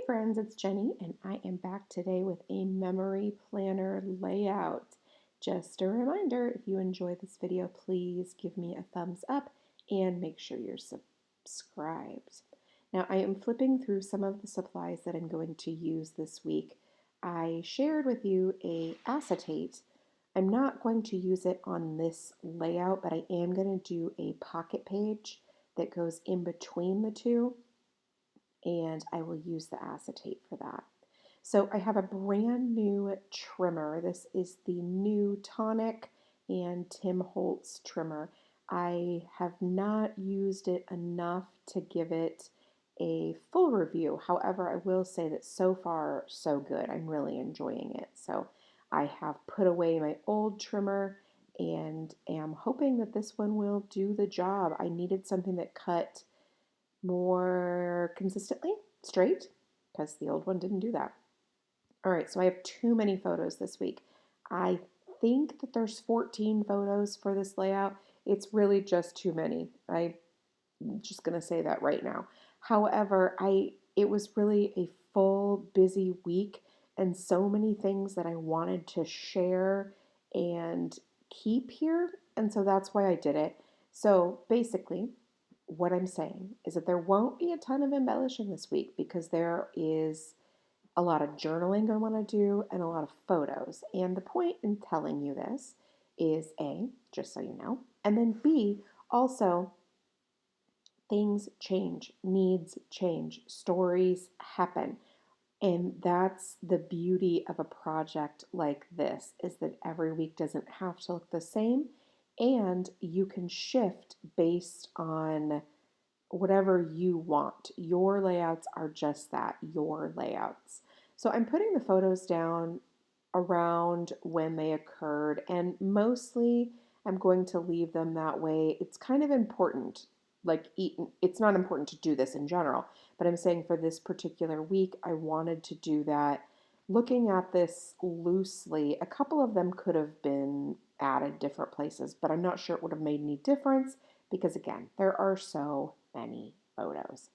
friends, it's Jenny, and I am back today with a memory planner layout. Just a reminder, if you enjoy this video, please give me a thumbs up and make sure you're subscribed. Now, I am flipping through some of the supplies that I'm going to use this week. I shared with you a acetate. I'm not going to use it on this layout, but I am going to do a pocket page that goes in between the two, and I will use the acetate for that. So I have a brand new trimmer. This is the new Tonic and Tim Holtz trimmer. I have not used it enough to give it a full review. However, I will say that so far, so good. I'm really enjoying it. So I have put away my old trimmer and am hoping that this one will do the job. I needed something that cut more consistently straight because the old one didn't do that. All right, so I have too many photos this week. I think that there's 14 photos for this layout. It's really just too many. I'm just going to say that right now. However, it was really a full busy week and so many things that I wanted to share and keep here, and so that's why I did it. So basically, what I'm saying is that there won't be a ton of embellishing this week because there is a lot of journaling I want to do and a lot of photos. And the point in telling you this is A, just so you know, and then B, also things change, needs change, stories happen. And that's the beauty of a project like this, is that every week doesn't have to look the same, and you can shift based on whatever you want. Your layouts are just that, your layouts. So I'm putting the photos down around when they occurred, and mostly I'm going to leave them that way. It's kind of important. It's not important to do this in general, but I'm saying for this particular week, I wanted to do that. Looking at this loosely, a couple of them could have been added different places, but I'm not sure it would have made any difference because, again, there are so many photos.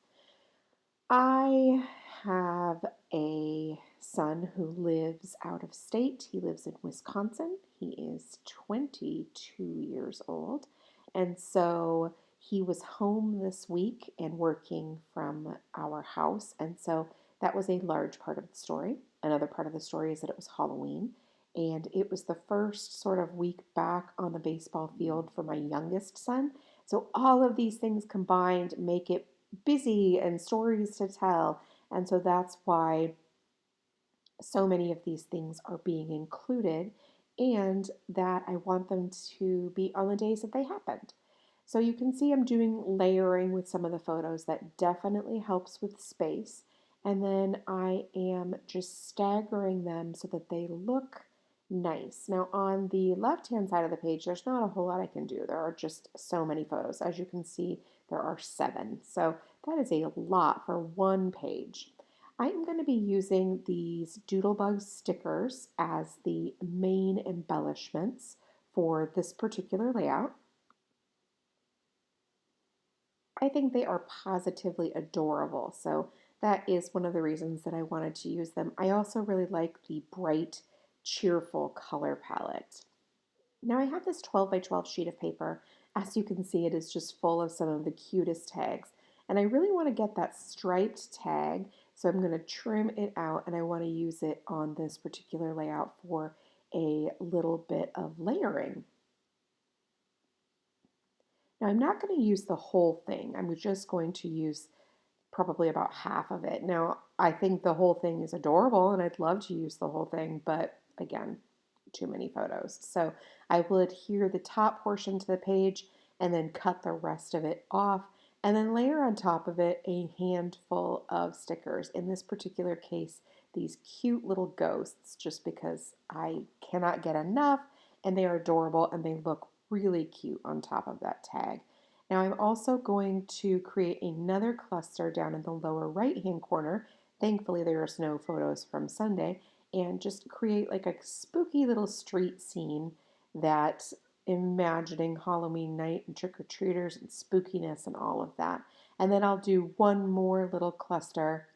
I have a son who lives out of state. He lives in Wisconsin. He is 22 years old. And so he was home this week and working from our house. And so that was a large part of the story. Another part of the story is that it was Halloween. And it was the first sort of week back on the baseball field for my youngest son. So all of these things combined make it busy and stories to tell. And so that's why so many of these things are being included, and that I want them to be on the days that they happened. So you can see I'm doing layering with some of the photos. That definitely helps with space. And then I am just staggering them so that they look nice. Now on the left-hand side of the page, there's not a whole lot I can do. There are just so many photos. As you can see, there are 7. So that is a lot for one page. I am going to be using these Doodlebug stickers as the main embellishments for this particular layout. I think they are positively adorable, so that is one of the reasons that I wanted to use them. I also really like the bright, cheerful color palette. Now I have this 12 by 12 sheet of paper. As you can see, it is just full of some of the cutest tags. And I really want to get that striped tag, so I'm going to trim it out, and I want to use it on this particular layout for a little bit of layering. Now I'm not going to use the whole thing. I'm just going to use probably about half of it. Now I think the whole thing is adorable and I'd love to use the whole thing, but again, too many photos. So I will adhere the top portion to the page and then cut the rest of it off, and then layer on top of it a handful of stickers. In this particular case, these cute little ghosts, just because I cannot get enough, and they are adorable and they look really cute on top of that tag. Now I'm also going to create another cluster down in the lower right hand corner. Thankfully there's no photos from Sunday, and just create like a spooky little street scene that imagining Halloween night and trick-or-treaters and spookiness and all of that. And then I'll do one more little cluster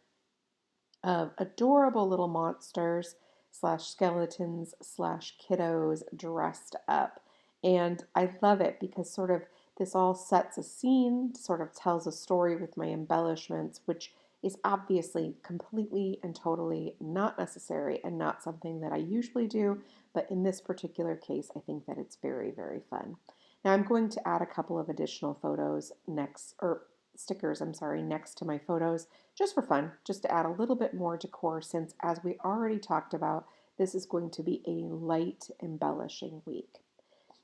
of adorable little monsters slash skeletons slash kiddos dressed up. And I love it because sort of this all sets a scene, sort of tells a story with my embellishments, which is obviously completely and totally not necessary and not something that I usually do. But in this particular case, I think that it's very, very fun. Now I'm going to add a couple of additional photos next, or stickers, I'm sorry, next to my photos just for fun, just to add a little bit more decor since, as we already talked about, this is going to be a light embellishing week.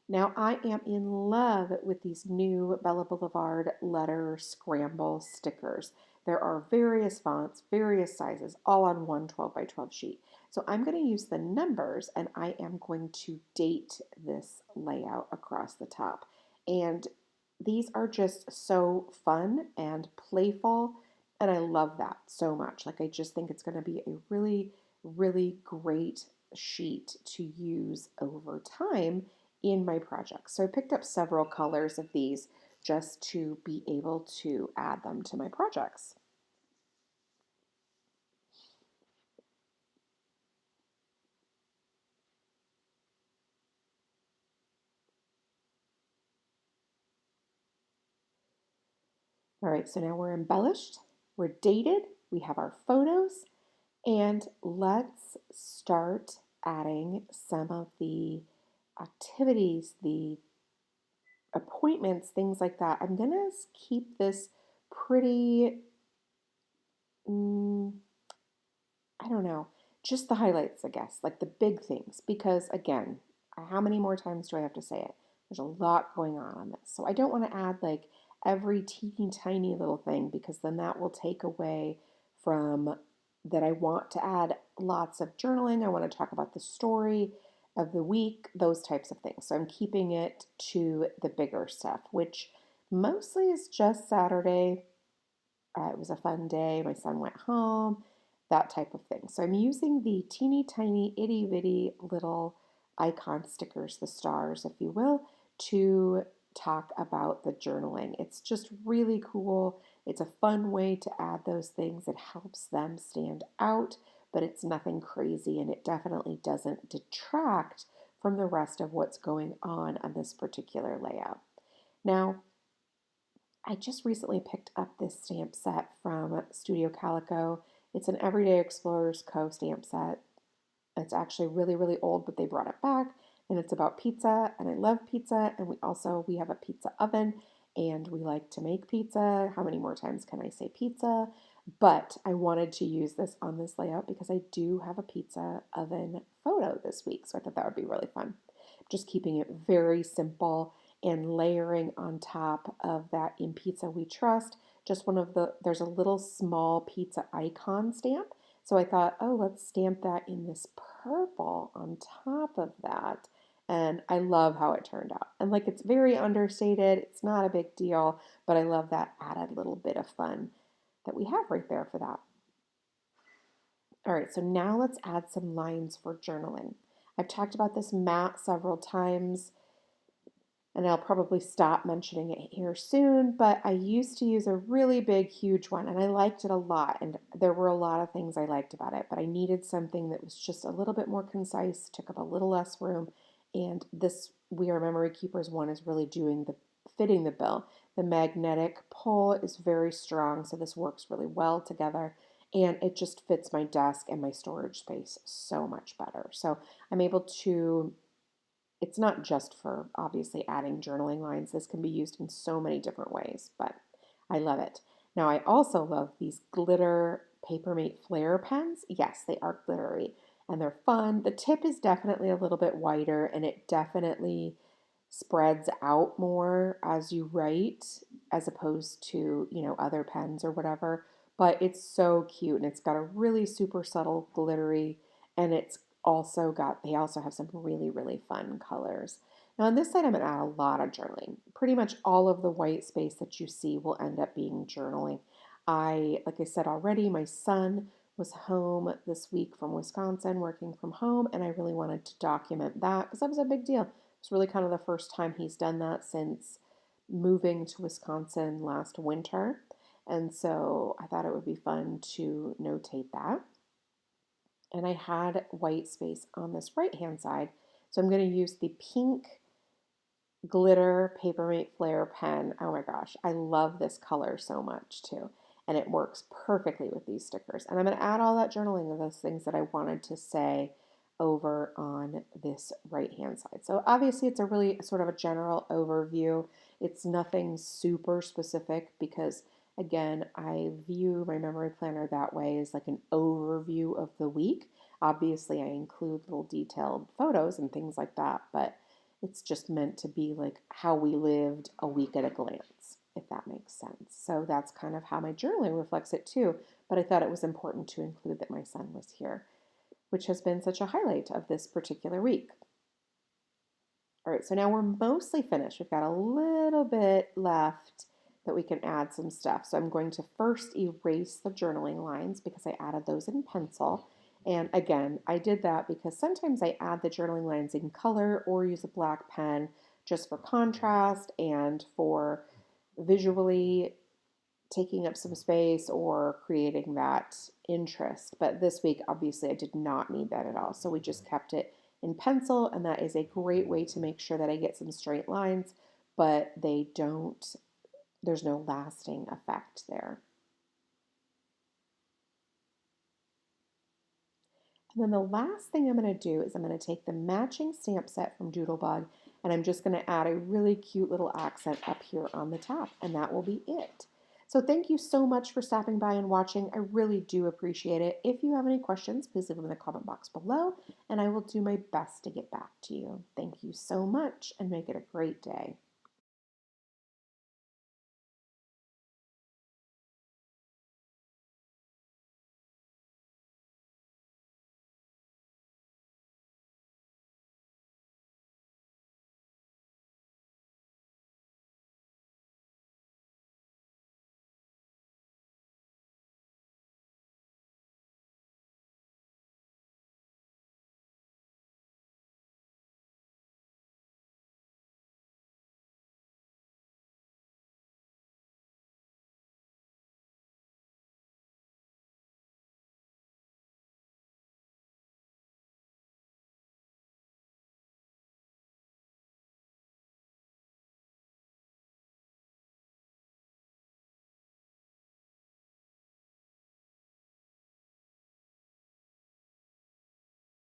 Now, I am in love with these new Bella Boulevard letter scramble stickers. There are various fonts, various sizes, all on one 12 by 12 sheet. So I'm going to use the numbers and I am going to date this layout across the top. And these are just so fun and playful, and I love that so much. Like, I just think it's going to be a really, really great sheet to use over time in my projects. So I picked up several colors of these just to be able to add them to my projects. All right, so now we're embellished, we're dated, we have our photos, and let's start adding some of the activities, the appointments, things like that. I'm going to keep this pretty, mm, I don't know, just the highlights, I guess, like the big things. Because again, how many more times do I have to say it? There's a lot going on this. So I don't want to add like every teeny tiny little thing because then that will take away from that I want to add lots of journaling. I want to talk about the story of the week, those types of things. So I'm keeping it to the bigger stuff, which mostly is just Saturday. It was a fun day. My son went home, that type of thing. So I'm using the teeny tiny itty bitty little icon stickers, the stars, if you will, to talk about the journaling. It's just really cool. It's a fun way to add those things. It helps them stand out, but it's nothing crazy and it definitely doesn't detract from the rest of what's going on this particular layout. Now, I just recently picked up this stamp set from Studio Calico. It's an Everyday Explorers Co. stamp set. It's actually really, really old, but they brought it back, and it's about pizza, and I love pizza, and we have a pizza oven, and we like to make pizza. How many more times can I say pizza? But I wanted to use this on this layout because I do have a pizza oven photo this week, so I thought that would be really fun. Just keeping it very simple and layering on top of that In Pizza We Trust, just there's a little small pizza icon stamp. So I thought, oh, let's stamp that in this purple on top of that. And I love how it turned out. And like, it's very understated, it's not a big deal, but I love that added little bit of fun that we have right there for that. All right, so now let's add some lines for journaling. I've talked about this mat several times, and I'll probably stop mentioning it here soon, but I used to use a really big, huge one, and I liked it a lot, and there were a lot of things I liked about it, but I needed something that was just a little bit more concise, took up a little less room, and this We Are Memory Keepers one is really fitting the bill. The magnetic pull is very strong, so this works really well together, and it just fits my desk and my storage space so much better. So I'm able to it's not just for obviously adding journaling lines. This can be used in so many different ways, but I love it. Now, I also love these glitter Papermate Flare pens. Yes, they are glittery and they're fun. The tip is definitely a little bit wider and it definitely spreads out more as you write as opposed to, other pens or whatever. But it's so cute and it's got a really super subtle glittery and they also have some really, really fun colors. Now on this side, I'm going to add a lot of journaling. Pretty much all of the white space that you see will end up being journaling. Like I said already, my son was home this week from Wisconsin working from home, and I really wanted to document that because that was a big deal. It's really kind of the first time he's done that since moving to Wisconsin last winter. And so I thought it would be fun to notate that. And I had white space on this right-hand side. So I'm going to use the pink glitter Papermate Flare pen. Oh my gosh, I love this color so much too. And it works perfectly with these stickers. And I'm going to add all that journaling of those things that I wanted to say over on this right-hand side. So obviously it's a really sort of a general overview. It's nothing super specific because again, I view my memory planner that way as like an overview of the week. Obviously I include little detailed photos and things like that, but it's just meant to be like how we lived a week at a glance, if that makes sense. So that's kind of how my journaling reflects it too. But I thought it was important to include that my son was here, which has been such a highlight of this particular week. All right, so now we're mostly finished. We've got a little bit left that we can add some stuff. So I'm going to first erase the journaling lines because I added those in pencil. And again, I did that because sometimes I add the journaling lines in color or use a black pen just for contrast and for visually taking up some space or creating that interest. But this week, obviously, I did not need that at all. So we just kept it in pencil, and that is a great way to make sure that I get some straight lines, but there's no lasting effect there. And then the last thing I'm going to do is I'm going to take the matching stamp set from Doodlebug, and I'm just going to add a really cute little accent up here on the top, and that will be it. So thank you so much for stopping by and watching. I really do appreciate it. If you have any questions, please leave them in the comment box below, and I will do my best to get back to you. Thank you so much, and make it a great day.